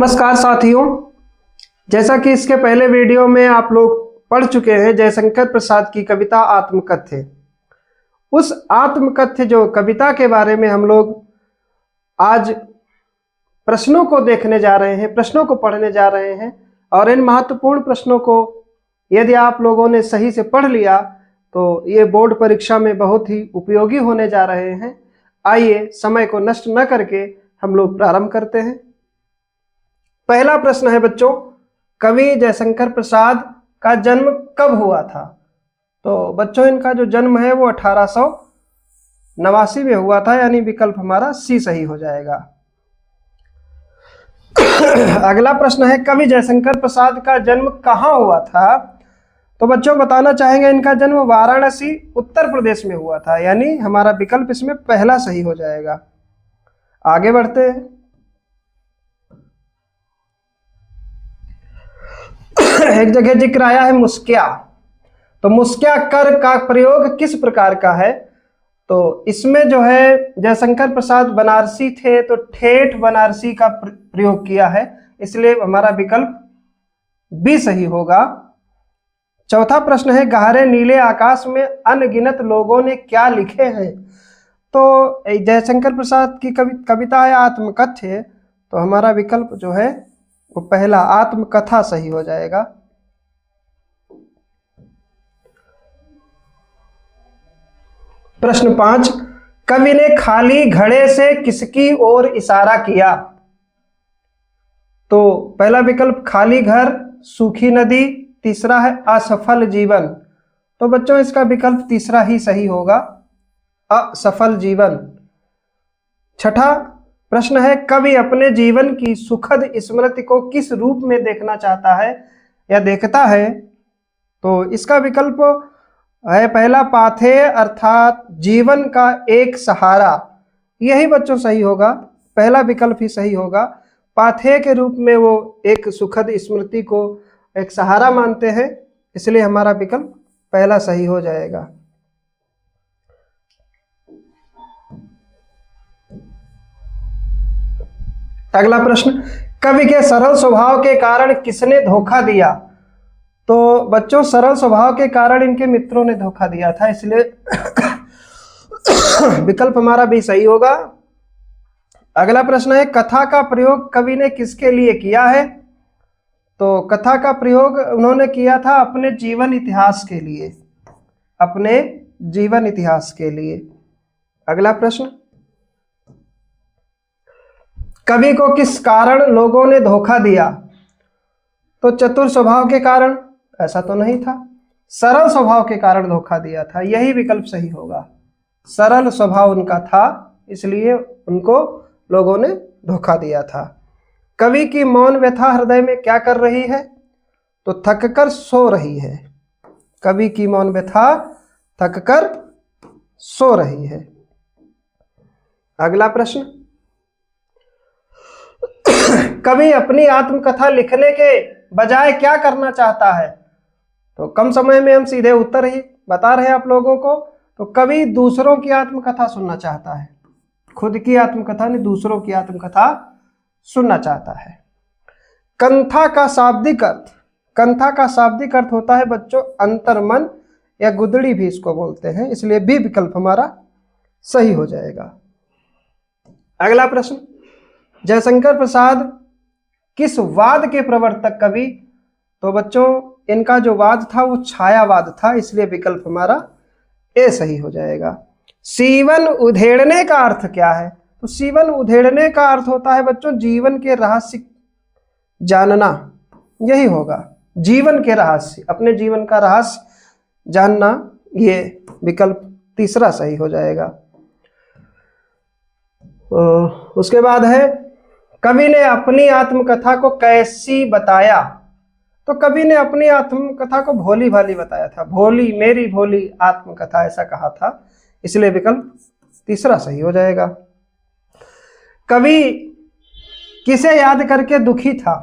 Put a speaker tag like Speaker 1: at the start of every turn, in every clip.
Speaker 1: नमस्कार साथियों, जैसा कि इसके पहले वीडियो में आप लोग पढ़ चुके हैं जयशंकर प्रसाद की कविता आत्मकथ्य। उस आत्मकथ्य जो कविता के बारे में हम लोग आज प्रश्नों को देखने जा रहे हैं, प्रश्नों को पढ़ने जा रहे हैं। और इन महत्वपूर्ण प्रश्नों को यदि आप लोगों ने सही से पढ़ लिया तो ये बोर्ड परीक्षा में बहुत ही उपयोगी होने जा रहे हैं। आइए समय को नष्ट न करके हम लोग प्रारंभ करते हैं। पहला प्रश्न है बच्चों, कवि जयशंकर प्रसाद का जन्म कब हुआ था? तो बच्चों इनका जो जन्म है वो 1889 में हुआ था, यानी विकल्प हमारा सी सही हो जाएगा। अगला प्रश्न है, कवि जयशंकर प्रसाद का जन्म कहाँ हुआ था? तो बच्चों बताना चाहेंगे इनका जन्म वाराणसी उत्तर प्रदेश में हुआ था, यानी हमारा विकल्प इसमें पहला सही हो जाएगा। आगे बढ़ते हैं। एक जगह जिक्र आया है मुस्क्या, तो मुस्क्या कर का प्रयोग किस प्रकार का है? तो इसमें जो है जयशंकर प्रसाद बनारसी थे तो ठेठ बनारसी का प्रयोग किया है, इसलिए हमारा विकल्प बी सही होगा। चौथा प्रश्न है, गहरे नीले आकाश में अनगिनत लोगों ने क्या लिखे हैं? तो जयशंकर प्रसाद की कविता है आत्मकथ्य, तो हमारा विकल्प जो है वो पहला आत्मकथा सही हो जाएगा। प्रश्न 5, कवि ने खाली घड़े से किसकी ओर इशारा किया? तो पहला विकल्प खाली घर, सूखी नदी, तीसरा है असफल जीवन। तो बच्चों इसका विकल्प तीसरा ही सही होगा, असफल जीवन। छठा प्रश्न है, कवि अपने जीवन की सुखद स्मृति को किस रूप में देखना चाहता है या देखता है? तो इसका विकल्प है पहला पाथेय, अर्थात जीवन का एक सहारा। यही बच्चों सही होगा, पहला विकल्प ही सही होगा। पाथेय के रूप में वो एक सुखद स्मृति को एक सहारा मानते हैं, इसलिए हमारा विकल्प पहला सही हो जाएगा। अगला प्रश्न, कवि के सरल स्वभाव के कारण किसने धोखा दिया? तो बच्चों सरल स्वभाव के कारण इनके मित्रों ने धोखा दिया था, इसलिए विकल्प हमारा भी सही होगा। अगला प्रश्न है, कथा का प्रयोग कवि ने किसके लिए किया है? तो कथा का प्रयोग उन्होंने किया था अपने जीवन इतिहास के लिए, अपने जीवन इतिहास के लिए। अगला प्रश्न, कवि को किस कारण लोगों ने धोखा दिया? तो चतुर स्वभाव के कारण? ऐसा तो नहीं था, सरल स्वभाव के कारण धोखा दिया था, यही विकल्प सही होगा। सरल स्वभाव उनका था, इसलिए उनको लोगों ने धोखा दिया था। कवि की मौन व्यथा हृदय में क्या कर रही है? तो थककर सो रही है। कवि की मौन व्यथा थककर सो रही है। अगला प्रश्न, कवि अपनी आत्मकथा लिखने के बजाय क्या करना चाहता है? तो कम समय में हम सीधे उत्तर ही बता रहे हैं आप लोगों को। तो कवि दूसरों की आत्मकथा सुनना चाहता है, खुद की आत्मकथा नहीं, दूसरों की आत्मकथा सुनना चाहता है। कंथा का शाब्दिक अर्थ, कंथा का शाब्दिक अर्थ होता है बच्चों अंतर्मन या गुदड़ी भी इसको बोलते हैं, इसलिए बी विकल्प हमारा सही हो जाएगा। अगला प्रश्न, जयशंकर प्रसाद किस वाद के प्रवर्तक कवि? तो बच्चों इनका जो वाद था वो छायावाद था, इसलिए विकल्प हमारा ए सही हो जाएगा। सीवन उधेड़ने का अर्थ क्या है? तो सीवन उधेड़ने का अर्थ होता है बच्चों जीवन के रहस्य जानना, यही होगा, जीवन के रहस्य, अपने जीवन का रहस्य जानना, ये विकल्प तीसरा सही हो जाएगा। उसके बाद है, कवि ने अपनी आत्मकथा को कैसी बताया? तो कवि ने अपनी आत्मकथा को भोली भाली बताया था, भोली मेरी भोली आत्मकथा ऐसा कहा था, इसलिए विकल्प तीसरा सही हो जाएगा। कवि किसे याद करके दुखी था?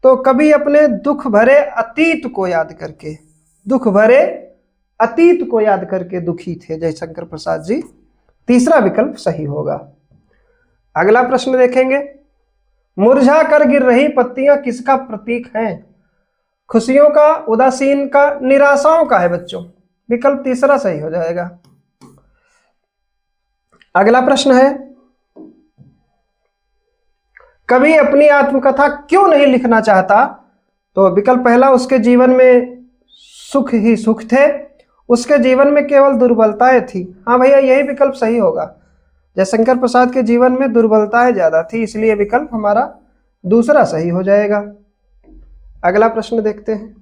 Speaker 1: तो कवि अपने दुख भरे अतीत को याद करके, दुख भरे अतीत को याद करके दुखी थे जयशंकर प्रसाद जी, तीसरा विकल्प सही होगा। अगला प्रश्न देखेंगे, मुरझा कर गिर रही पत्तियां किसका प्रतीक हैं? खुशियों का, उदासीन का, निराशाओं का है बच्चों। विकल्प तीसरा सही हो जाएगा। अगला प्रश्न है, कवि अपनी आत्मकथा क्यों नहीं लिखना चाहता? तो विकल्प पहला, उसके जीवन में सुख ही सुख थे, उसके जीवन में केवल दुर्बलताएं थी। हाँ भैया, यही विकल्प सही होगा। जयशंकर प्रसाद के जीवन में दुर्बलताएं ज्यादा थी, इसलिए विकल्प हमारा दूसरा सही हो जाएगा। अगला प्रश्न देखते हैं,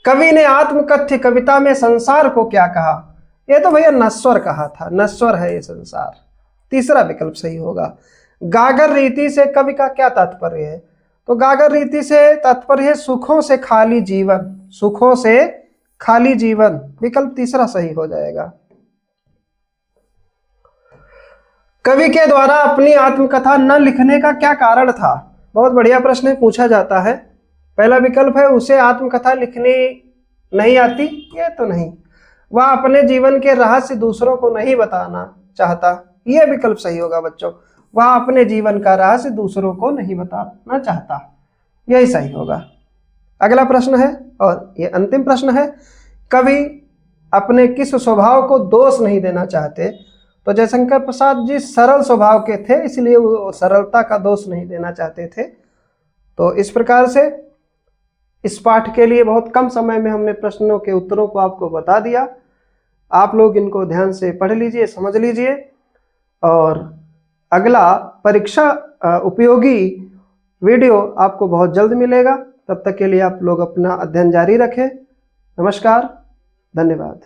Speaker 1: कवि ने आत्मकथ्य कविता में संसार को क्या कहा? ये तो भैया नश्वर कहा था, नश्वर है ये संसार। तीसरा विकल्प सही होगा। गागर रीति से कवि का क्या तात्पर्य है? तो गागर रीति से तात्पर्य है सुखों से खाली जीवन, सुखों से खाली जीवन। विकल्प तीसरा सही हो जाएगा। कवि के द्वारा अपनी आत्मकथा न लिखने का क्या कारण था? बहुत बढ़िया प्रश्न पूछा जाता है। पहला विकल्प है, उसे आत्मकथा लिखनी नहीं आती। ये तो नहीं। वह अपने जीवन के रहस्य दूसरों को नहीं बताना चाहता। यह विकल्प सही होगा बच्चों। वह अपने जीवन का रहस्य दूसरों को नहीं बताना चाहता, यही सही होगा। अगला प्रश्न है, और ये अंतिम प्रश्न है, कवि अपने किस स्वभाव को दोष नहीं देना चाहते? तो जयशंकर प्रसाद जी सरल स्वभाव के थे, इसलिए वो सरलता का दोष नहीं देना चाहते थे। तो इस प्रकार से इस पाठ के लिए बहुत कम समय में हमने प्रश्नों के उत्तरों को आपको बता दिया। आप लोग इनको ध्यान से पढ़ लीजिए, समझ लीजिए, और अगला परीक्षा उपयोगी वीडियो आपको बहुत जल्द मिलेगा। तब तक के लिए आप लोग अपना अध्ययन जारी रखें। नमस्कार, धन्यवाद।